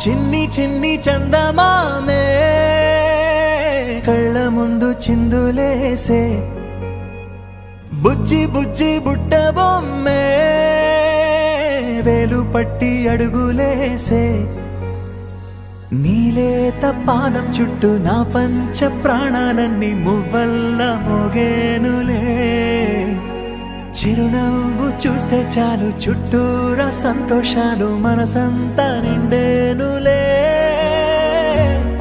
చిన్ని చిన్ని చందమామే కళ్ళ ముందు చిందులేసే బుజ్జి బుజ్జి బుట్ట బొమ్మే వేలు పట్టి అడుగులేసే నీలేత పానం చుట్టూ నా పంచ ప్రాణాలన్నీ మువ్వల్ల మోగేనులే చిరునవ్వు చూస్తే చాలు చుట్టూరా సంతోషాలు మనసంతా నిండేనులే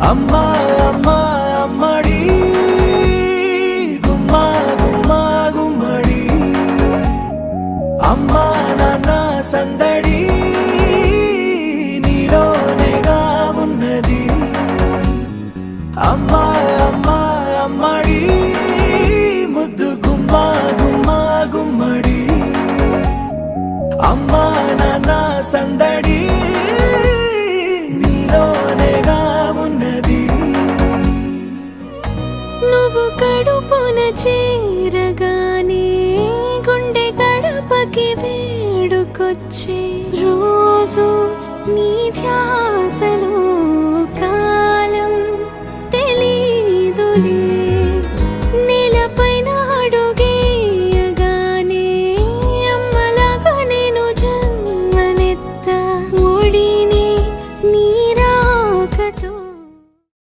అమ్మా అమ్మా అమ్మడి గుమ్మా గుమ్మా గుమ్మడి అమ్మా నాన్న సందడి నీలోనేగా ఉన్నది అమ్మా అమ్మా అమ్మడి ముద్దు గుమ్మా గుమ్మా గుమ్మడి అమ్మా నాన్న సందడి నీలోనేగా ఉన్నది నువ్వు కడుపున చేరగానే గుండె గడపకి వేడుకొచ్చే రోజు నీ ధ్యానం